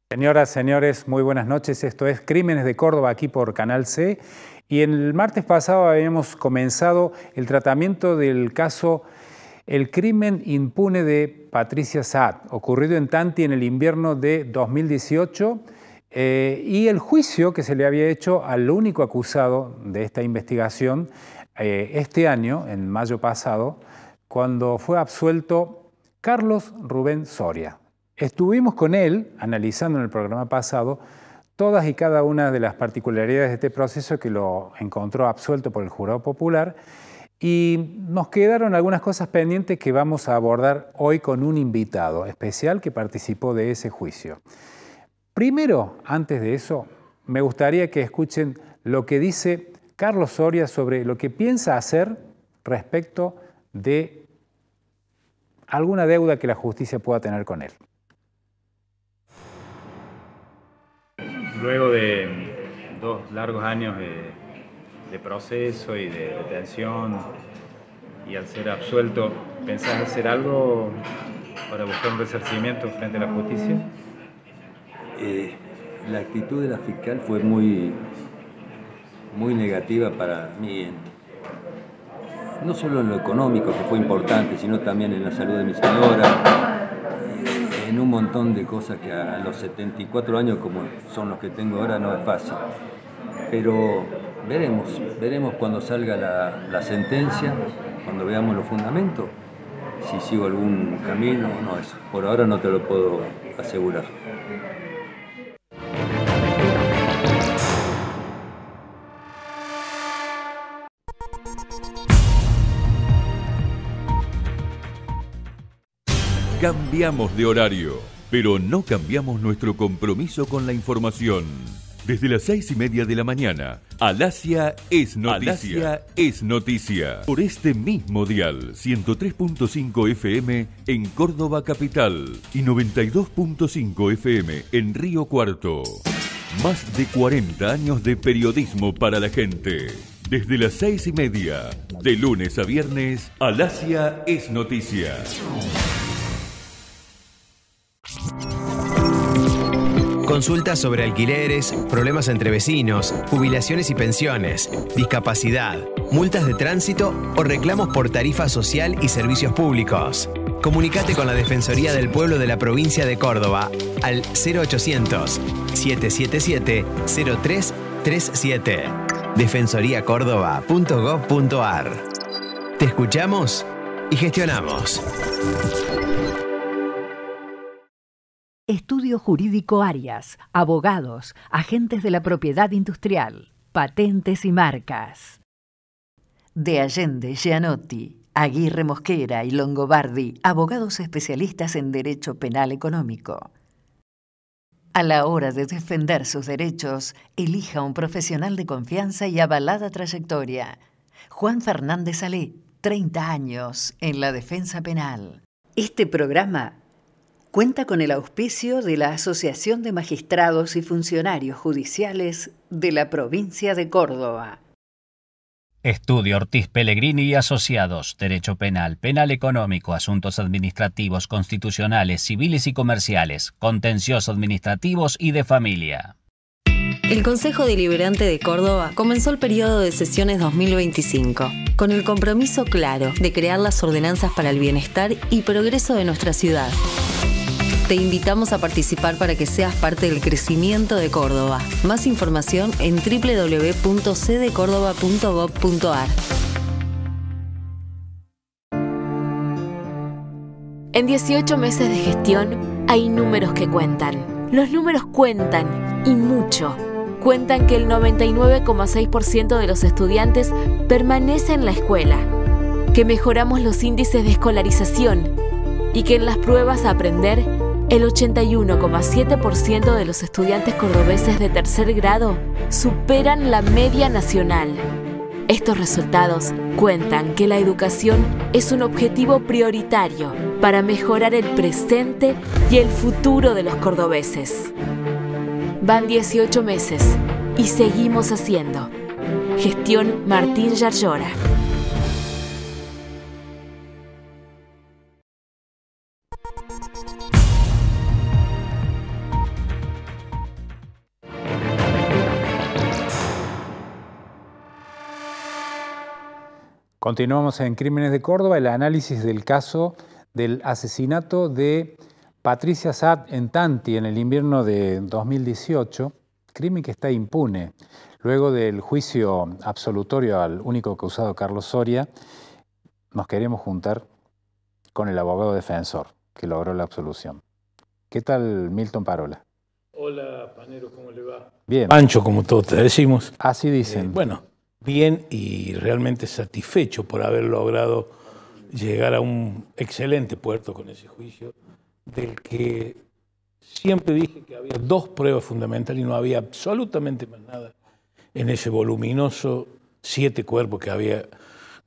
Señoras, señores, muy buenas noches. Esto es Crímenes de Córdoba, aquí por Canal C. Y el martes pasado habíamos comenzado el tratamiento del caso El crimen impune de Patricia Saad, ocurrido en Tanti en el invierno de 2018, y el juicio que se le había hecho al único acusado de esta investigación este año, en mayo pasado, cuando fue absuelto Carlos Rubén Soria. Estuvimos con él, analizando en el programa pasado, todas y cada una de las particularidades de este proceso que lo encontró absuelto por el jurado popular, y nos quedaron algunas cosas pendientes que vamos a abordar hoy con un invitado especial que participó de ese juicio. Primero, antes de eso, me gustaría que escuchen lo que dice Carlos Soria sobre lo que piensa hacer respecto de alguna deuda que la justicia pueda tener con él. Luego de 2 largos años de proceso y de detención, y al ser absuelto, ¿pensás hacer algo para buscar un resarcimiento frente a la justicia? La actitud de la fiscal fue muy negativa para mí, no solo en lo económico, que fue importante, sino también en la salud de mi señora, en un montón de cosas que a los 74 años, como son los que tengo ahora, no es fácil. Pero veremos cuando salga la sentencia, cuando veamos los fundamentos, si sigo algún camino o no. Eso por ahora no te lo puedo asegurar. Cambiamos de horario, pero no cambiamos nuestro compromiso con la información. Desde las 6:30 de la mañana, Alasia es noticia. Alasia es noticia. Por este mismo dial, 103.5 FM en Córdoba Capital y 92.5 FM en Río Cuarto. Más de 40 años de periodismo para la gente. Desde las 6:30, de lunes a viernes, Alasia es noticia. Consultas sobre alquileres, problemas entre vecinos, jubilaciones y pensiones, discapacidad, multas de tránsito o reclamos por tarifa social y servicios públicos. Comunicate con la Defensoría del Pueblo de la provincia de Córdoba al 0800-777-0337. defensoriacórdoba.gov.ar. Te escuchamos y gestionamos. Estudio Jurídico Arias, abogados, agentes de la propiedad industrial, patentes y marcas. De Allende, Gianotti, Aguirre Mosquera y Longobardi, abogados especialistas en derecho penal económico. A la hora de defender sus derechos, elija un profesional de confianza y avalada trayectoria. Juan Fernández Salé, 30 años en la defensa penal. Este programa cuenta con el auspicio de la Asociación de Magistrados y Funcionarios Judiciales de la provincia de Córdoba. Estudio Ortiz Pellegrini y Asociados. Derecho penal, penal económico, asuntos administrativos, constitucionales, civiles y comerciales, contencioso administrativos y de familia. El Consejo Deliberante de Córdoba comenzó el periodo de sesiones 2025, con el compromiso claro de crear las ordenanzas para el bienestar y progreso de nuestra ciudad. Te invitamos a participar para que seas parte del crecimiento de Córdoba. Más información en www.cdcordoba.gov.ar. En 18 meses de gestión hay números que cuentan. Los números cuentan, y mucho. Cuentan que el 99,6% de los estudiantes permanece en la escuela, que mejoramos los índices de escolarización y que en las pruebas a aprender el 81,7% de los estudiantes cordobeses de tercer grado superan la media nacional. Estos resultados cuentan que la educación es un objetivo prioritario para mejorar el presente y el futuro de los cordobeses. Van 18 meses y seguimos haciendo. Gestión Martín Yarlora. Continuamos en Crímenes de Córdoba, el análisis del caso del asesinato de Patricia Saad en Tanti en el invierno de 2018, crimen que está impune. Luego del juicio absolutorio al único acusado, Carlos Soria, nos queremos juntar con el abogado defensor que logró la absolución. ¿Qué tal, Milton Parola? Hola, Panero, ¿cómo le va? Bien. Pancho, como todos te decimos. Así dicen. Bueno, bien y realmente satisfecho por haber logrado llegar a un excelente puerto con ese juicio, del que siempre dije que había dos pruebas fundamentales y no había absolutamente más nada en ese voluminoso 7 cuerpos que había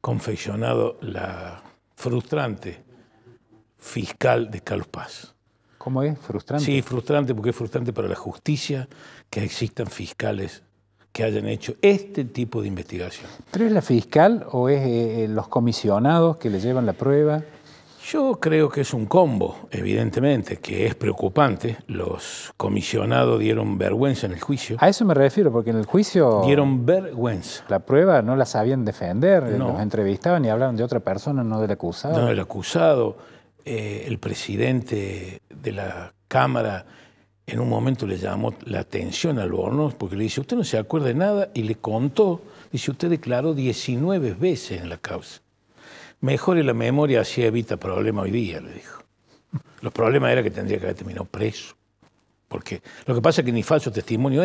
confeccionado la frustrante fiscal de Carlos Paz. ¿Cómo es? ¿Frustrante? Sí, frustrante porque es frustrante para la justicia que existan fiscales que hayan hecho este tipo de investigación. ¿Pero es la fiscal o es los comisionados que le llevan la prueba? Yo creo que es un combo, evidentemente, que es preocupante. Los comisionados dieron vergüenza en el juicio. A eso me refiero, porque en el juicio... Dieron vergüenza. La prueba no la sabían defender, No. Los entrevistaban y hablaban de otra persona, no del acusado. No, del acusado. El presidente de la Cámara en un momento le llamó la atención a Albornoz porque le dice, usted no se acuerda de nada, y le contó, dice, usted declaró 19 veces en la causa. Mejore la memoria, así evita problemas hoy día, le dijo. Los problemas era que tendría que haber terminado preso. Porque lo que pasa es que ni falso testimonio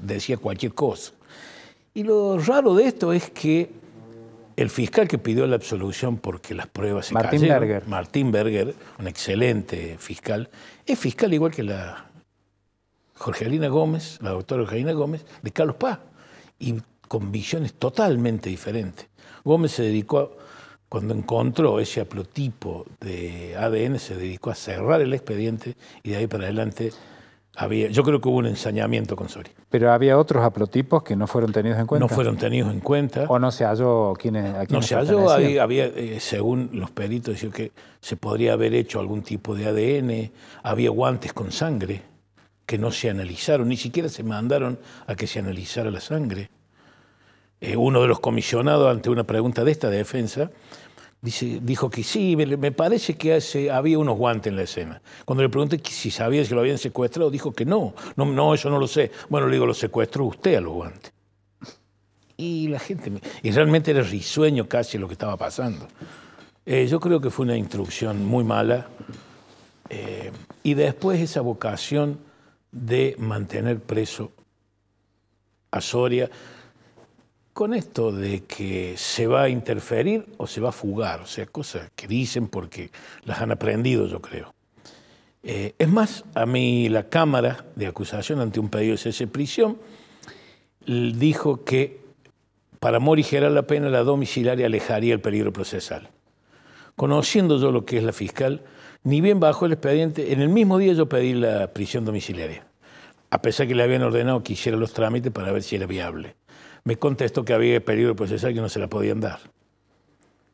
decía cualquier cosa. Y lo raro de esto es que el fiscal que pidió la absolución porque las pruebas se cayeron, Martín Berger, un excelente fiscal, es fiscal igual que la Jorgelina Gómez, la doctora Jorgelina Gómez, de Carlos Paz, y con visiones totalmente diferentes. Gómez se dedicó, cuando encontró ese haplotipo de ADN, se dedicó a cerrar el expediente y de ahí para adelante yo creo que hubo un ensañamiento con Soria. ¿Pero había otros haplotipos que no fueron tenidos en cuenta? No fueron tenidos en cuenta. ¿O no se halló a quiénes No se halló, había, según los peritos, decían que se podría haber hecho algún tipo de ADN, había guantes con sangre que no se analizaron, ni siquiera se mandaron a que se analizara la sangre. Uno de los comisionados, ante una pregunta de esta defensa, dijo que sí, me parece que había unos guantes en la escena. Cuando le pregunté si sabía que lo habían secuestrado, dijo que no, eso no lo sé. Bueno, le digo, lo secuestró usted a los guantes. Y la gente, y realmente era risueño casi lo que estaba pasando. Yo creo que fue una instrucción muy mala. Y después esa vocación de mantener preso a Soria, con esto de que se va a interferir o se va a fugar, o sea, cosas que dicen porque las han aprendido, yo creo. Es más, a mí la Cámara de Acusación, ante un pedido de cese de prisión, dijo que para morigerar la pena, la domiciliaria alejaría el peligro procesal. Conociendo yo lo que es la fiscal, ni bien bajó el expediente, en el mismo día yo pedí la prisión domiciliaria, a pesar que le habían ordenado que hiciera los trámites para ver si era viable. Me contestó que había peligro procesal que no se la podían dar.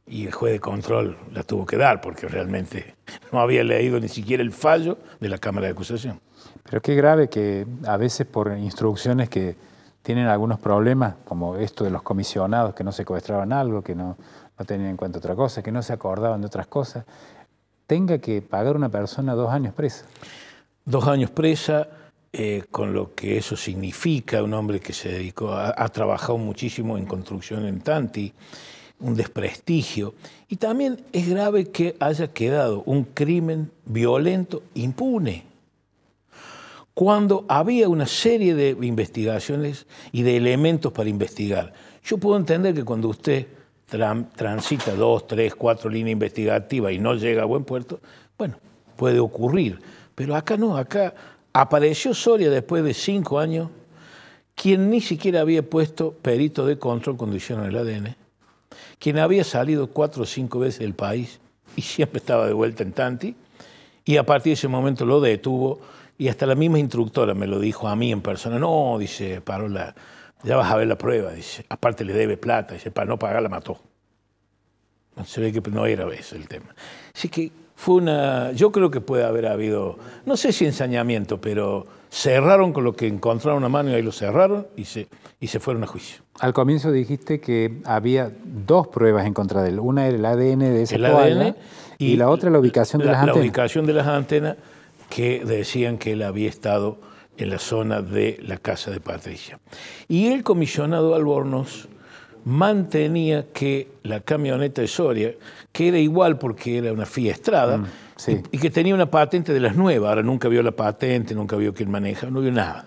Y el juez de control la tuvo que dar porque realmente no había leído ni siquiera el fallo de la Cámara de Acusación. Pero qué grave que a veces por instrucciones que tienen algunos problemas, como esto de los comisionados, que no secuestraban algo, que no tenían en cuenta otra cosa, que no se acordaban de otras cosas, tenga que pagar una persona 2 años presa. 2 años presa. Con lo que eso significa, un hombre que se dedicó, ha trabajado muchísimo en construcción en Tanti, un desprestigio. Y también es grave que haya quedado un crimen violento impune, cuando había una serie de investigaciones y de elementos para investigar. Yo puedo entender que cuando usted transita 2, 3, 4 líneas investigativas y no llega a buen puerto, bueno, puede ocurrir. Pero acá no, acá apareció Soria después de 5 años, quien ni siquiera había puesto perito de control cuando hicieron el ADN, quien había salido 4 o 5 veces del país y siempre estaba de vuelta en Tanti, y a partir de ese momento lo detuvo, y hasta la misma instructora me lo dijo a mí en persona. No, dice Parola, ya vas a ver la prueba, dice, aparte le debe plata, dice, para no pagar la mató. Se ve que no era ese el tema. Así que yo creo que puede haber habido, no sé si ensañamiento, pero cerraron con lo que encontraron a mano y ahí lo cerraron y se fueron a juicio. Al comienzo dijiste que había 2 pruebas en contra de él. Una era el ADN de esa toalla y la otra la ubicación de las antenas. La ubicación de las antenas, que decían que él había estado en la zona de la casa de Patricia. Y el comisionado Albornoz mantenía que la camioneta de Soria, que era igual porque era una Fiat Strada, sí, y que tenía una patente de las nuevas, ahora nunca vio la patente, nunca vio quién maneja, no vio nada.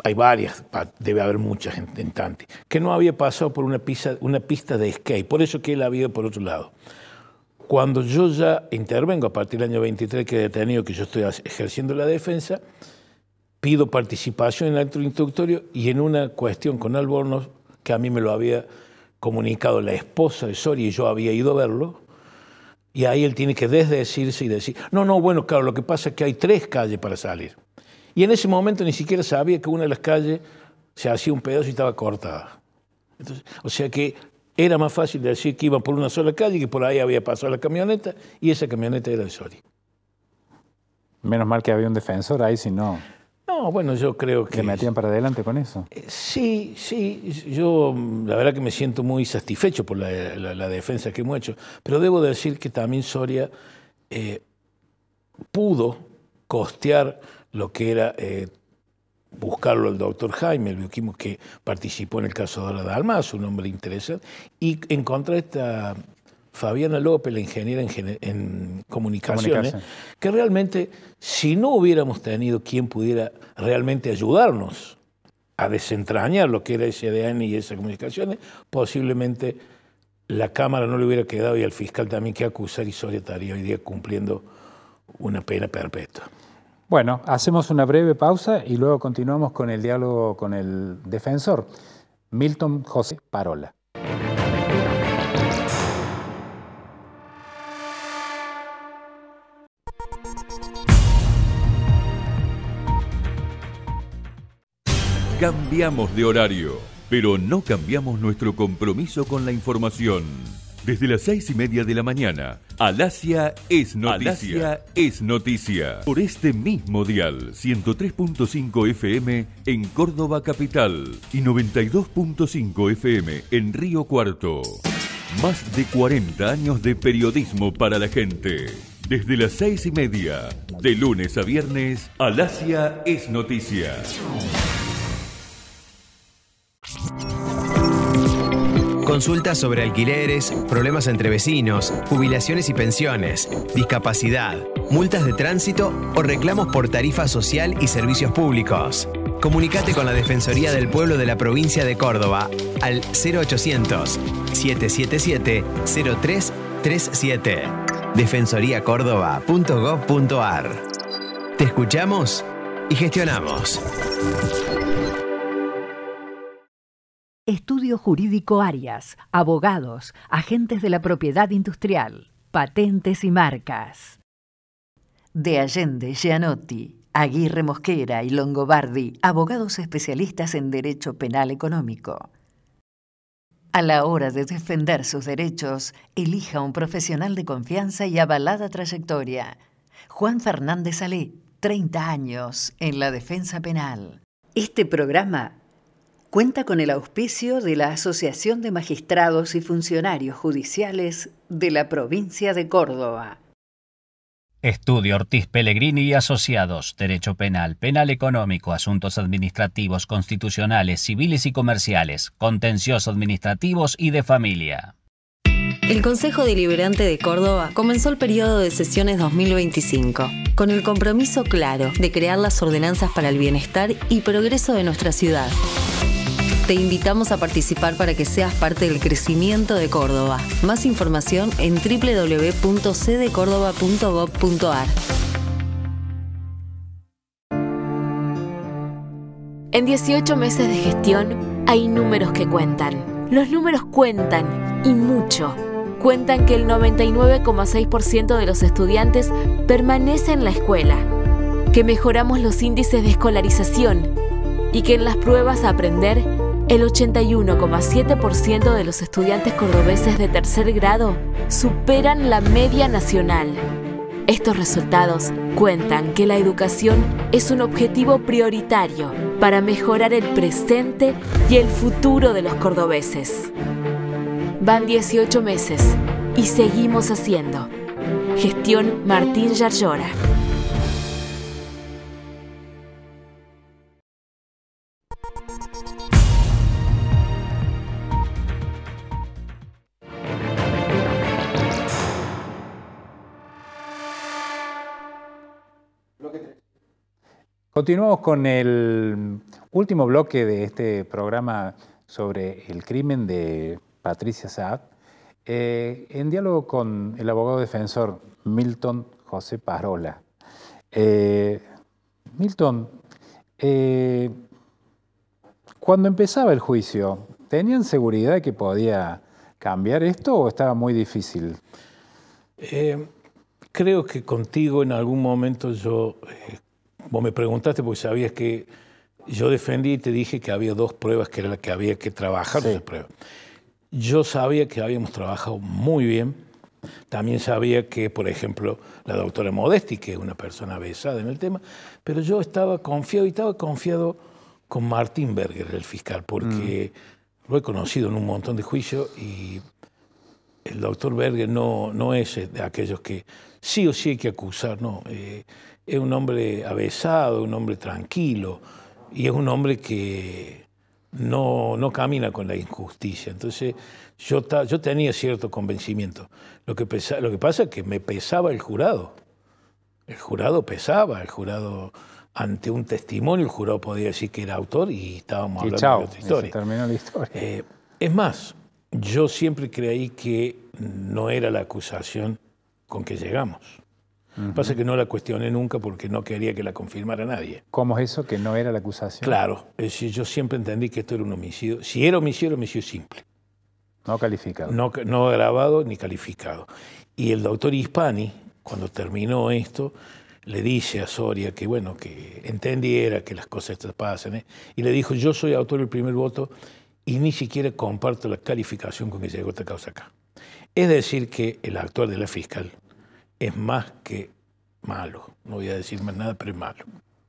Hay varias, debe haber mucha gente en Tanti, que no había pasado por una pista de skate, por eso que él había ido por otro lado. Cuando yo ya intervengo a partir del año 23, que he detenido, que yo estoy ejerciendo la defensa, pido participación en el acto instructorio y en una cuestión con Albornoz, que a mí me lo había comunicado la esposa de Soria y yo había ido a verlo, y ahí él tiene que desdecirse y decir, no, bueno, claro, lo que pasa es que hay 3 calles para salir. Y en ese momento ni siquiera sabía que una de las calles se hacía un pedazo y estaba cortada. Entonces, o sea que era más fácil decir que iban por una sola calle, que por ahí había pasado la camioneta, y esa camioneta era de Soria. Menos mal que había un defensor ahí, si no... No, bueno, yo creo que... ¿Le metían para adelante con eso? Sí, yo la verdad que me siento muy satisfecho por la defensa que hemos hecho, pero debo decir que también Soria pudo costear lo que era buscarlo al doctor Jaime, el bioquímico que participó en el caso de Dora Dalmazo, un hombre interesante, y encontrar esta Fabiana López, la ingeniera en comunicaciones, que realmente, si no hubiéramos tenido quien pudiera realmente ayudarnos a desentrañar lo que era ese ADN y esas comunicaciones, posiblemente la Cámara no le hubiera quedado y al fiscal también que acusar, y Soria estaría hoy día cumpliendo una pena perpetua. Bueno, hacemos una breve pausa y luego continuamos con el diálogo con el defensor, Milton José Parola. Cambiamos de horario, pero no cambiamos nuestro compromiso con la información. Desde las 6:30 de la mañana, Alasia es noticia. Alasia es noticia. Por este mismo dial, 103.5 FM en Córdoba Capital y 92.5 FM en Río Cuarto. Más de 40 años de periodismo para la gente. Desde las 6:30, de lunes a viernes, Alasia es noticia. Consultas sobre alquileres, problemas entre vecinos, jubilaciones y pensiones, discapacidad, multas de tránsito o reclamos por tarifa social y servicios públicos. Comunicate con la Defensoría del Pueblo de la provincia de Córdoba al 0800-777-0337. defensoriacórdoba.gov.ar. Te escuchamos y gestionamos. Estudio Jurídico Arias, abogados, agentes de la propiedad industrial, patentes y marcas. De Allende, Gianotti, Aguirre Mosquera y Longobardi, abogados especialistas en Derecho Penal Económico. A la hora de defender sus derechos, elija un profesional de confianza y avalada trayectoria. Juan Fernández Salé, 30 años en la defensa penal. Este programa cuenta con el auspicio de la Asociación de Magistrados y Funcionarios Judiciales de la provincia de Córdoba. Estudio Ortiz Pellegrini y Asociados. Derecho Penal, Penal Económico, Asuntos Administrativos, Constitucionales, Civiles y Comerciales, Contencioso Administrativos y de Familia. El Consejo Deliberante de Córdoba comenzó el periodo de sesiones 2025, con el compromiso claro de crear las ordenanzas para el bienestar y progreso de nuestra ciudad. Te invitamos a participar para que seas parte del crecimiento de Córdoba. Más información en www.cdecórdoba.gov.ar. En 18 meses de gestión hay números que cuentan. Los números cuentan, y mucho. Cuentan que el 99,6% de los estudiantes permanece en la escuela, que mejoramos los índices de escolarización y que en las pruebas a aprender, el 81,7% de los estudiantes cordobeses de tercer grado superan la media nacional. Estos resultados cuentan que la educación es un objetivo prioritario para mejorar el presente y el futuro de los cordobeses. Van 18 meses y seguimos haciendo. Gestión Martín Yarlora. Continuamos con el último bloque de este programa sobre el crimen de Patricia Saad, en diálogo con el abogado defensor Milton José Parola. Milton, cuando empezaba el juicio, ¿tenían seguridad de que podía cambiar esto o estaba muy difícil? Creo que contigo en algún momento vos me preguntaste porque sabías que yo defendí y te dije que había dos pruebas que era la que había que trabajar. Sí. Yo sabía que habíamos trabajado muy bien. También sabía que, por ejemplo, la doctora Modesti, que es una persona avesada en el tema, pero yo estaba confiado con Martín Berger, el fiscal, porque lo he conocido en un montón de juicios y el doctor Berger no es de aquellos que sí o sí hay que acusar, no. Es un hombre avesado, un hombre tranquilo y es un hombre que no camina con la injusticia. Entonces yo tenía cierto convencimiento. Lo que pasa es que me pesaba el jurado. El jurado pesaba, ante un testimonio el jurado podía decir que era autor y estábamos hablando de otra historia. Se terminó la historia. Es más, yo siempre creí que no era la acusación con que llegamos. Lo que pasa es que no la cuestioné nunca porque no quería que la confirmara nadie. ¿Cómo es eso, que no era la acusación? Claro, es decir, yo siempre entendí que esto era un homicidio. Si era homicidio simple. No calificado. No agravado ni calificado. Y el doctor Hispani, cuando terminó esto, le dice a Soria que, bueno, que entendiera que las cosas estas pasan, y le dijo, yo soy autor del primer voto y ni siquiera comparto la calificación con que llegó esta causa acá. Es decir, que el actuar de la fiscal es más que malo. No voy a decir más nada, pero es malo.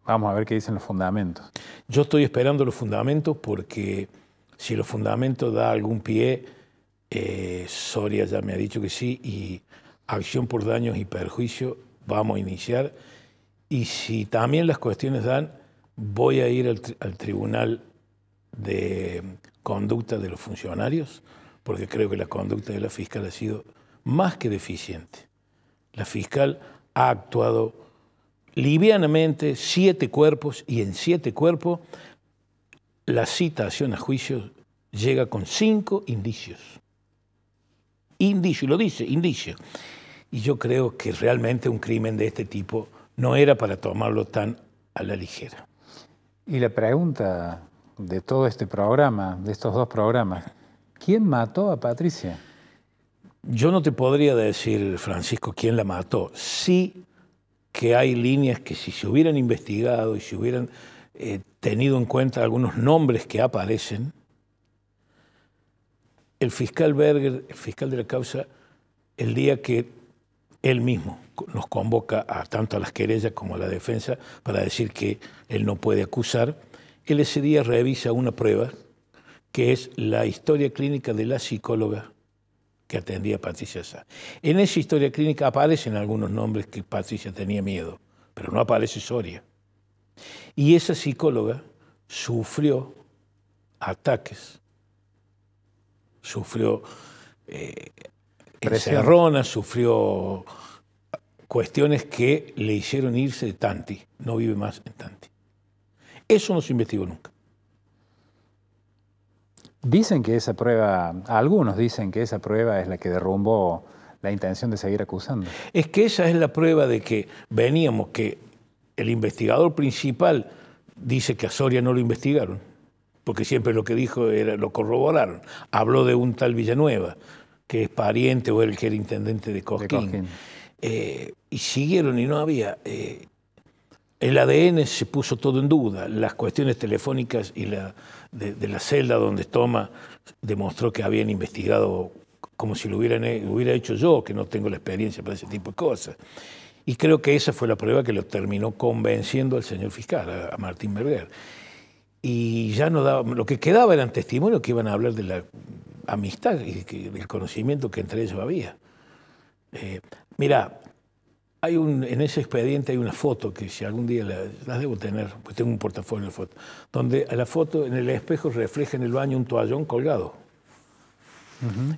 Vamos a ver qué dicen los fundamentos. Yo estoy esperando los fundamentos porque si los fundamentos da algún pie, Soria ya me ha dicho que sí, y acción por daños y perjuicio vamos a iniciar. Y si también las cuestiones dan, voy a ir al Tribunal de Conducta de los Funcionarios, porque creo que la conducta de la fiscal ha sido más que deficiente. La fiscal ha actuado livianamente, 7 cuerpos, y en 7 cuerpos la citación a juicio llega con 5 indicios. Indicios, lo dice, indicios. Y yo creo que realmente un crimen de este tipo no era para tomarlo tan a la ligera. Y la pregunta de todo este programa, de estos 2 programas, ¿quién mató a Patricia? Yo no te podría decir, Francisco, quién la mató. Sí que hay líneas que si se hubieran investigado y si hubieran tenido en cuenta algunos nombres que aparecen, el fiscal Berger, el fiscal de la causa, el día que él mismo nos convoca tanto a las querellas como a la defensa para decir que él no puede acusar, él ese día revisa una prueba que es la historia clínica de la psicóloga que atendía a Patricia Saad. En esa historia clínica aparecen algunos nombres que Patricia tenía miedo, pero no aparece Soria. Y esa psicóloga sufrió ataques, sufrió encerronas, sufrió cuestiones que le hicieron irse de Tanti. No vive más en Tanti. Eso no se investigó nunca. Dicen que esa prueba, algunos dicen que esa prueba es la que derrumbó la intención de seguir acusando. Es que esa es la prueba de que veníamos, que el investigador principal dice que a Soria no lo investigaron, porque siempre lo que dijo lo corroboraron. Habló de un tal Villanueva, que es pariente o el que era intendente de Cosquín. Y siguieron y no había... el ADN se puso todo en duda. Las cuestiones telefónicas y de la celda donde toma demostró que habían investigado como si lo hubiera hecho yo, que no tengo la experiencia para ese tipo de cosas. Y creo que esa fue la prueba que lo terminó convenciendo al señor fiscal, a Martín Berger. Y ya no daba, lo que quedaba eran testimonios que iban a hablar de la amistad y del conocimiento que entre ellos había. Mira, en ese expediente hay una foto que si algún día las debo tener, pues tengo un portafolio de fotos, donde a la foto en el espejo refleja en el baño un toallón colgado.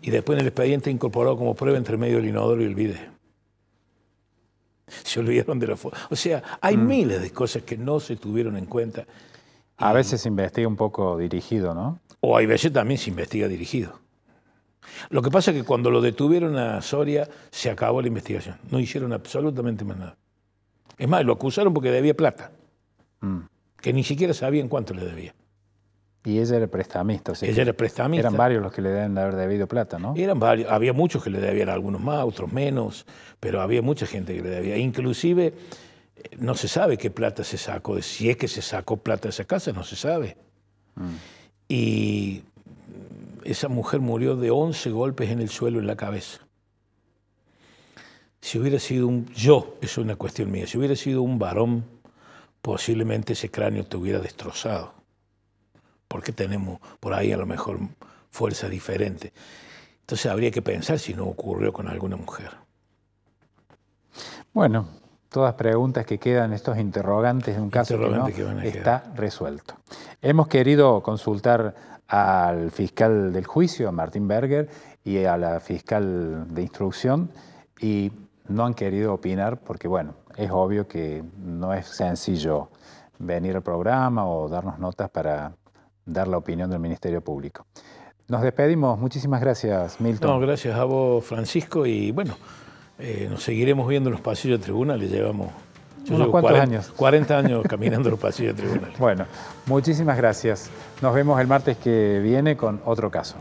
Y después en el expediente incorporado como prueba entre medio del inodoro y el bidet. Se olvidaron de la foto. O sea, hay miles de cosas que no se tuvieron en cuenta. A veces se investiga un poco dirigido, ¿no? O hay veces también se investiga dirigido. Lo que pasa es que cuando lo detuvieron a Soria, se acabó la investigación. No hicieron absolutamente más nada. Es más, lo acusaron porque debía plata. Que ni siquiera sabían cuánto le debía. Y ella era prestamista. O sea, ella era prestamista. Eran varios los que le deben de haber debido plata, ¿no? Eran varios. Había muchos que le debían, algunos más, otros menos, pero había mucha gente que le debía. Inclusive, no se sabe qué plata se sacó. Si es que se sacó plata de esa casa, no se sabe. Y esa mujer murió de 11 golpes en el suelo en la cabeza. Si hubiera sido eso es una cuestión mía, si hubiera sido un varón, posiblemente ese cráneo te hubiera destrozado. Porque tenemos por ahí a lo mejor fuerzas diferentes. Entonces habría que pensar si no ocurrió con alguna mujer. Bueno, todas preguntas que quedan, estos interrogantes en un caso que no está resuelto. Hemos querido consultar al fiscal del juicio, a Martín Berger, y a la fiscal de instrucción, y no han querido opinar porque, bueno, es obvio que no es sencillo venir al programa o darnos notas para dar la opinión del Ministerio Público. Nos despedimos. Muchísimas gracias, Milton. No, gracias a vos, Francisco, y bueno, nos seguiremos viendo en los pasillos de tribunales. Llevamos unos cuantos años. 40 años caminando los pasillos de tribunales. Bueno, muchísimas gracias. Nos vemos el martes que viene con otro caso.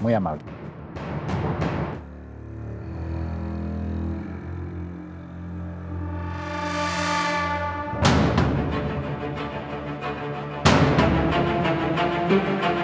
Muy amable. Thank you.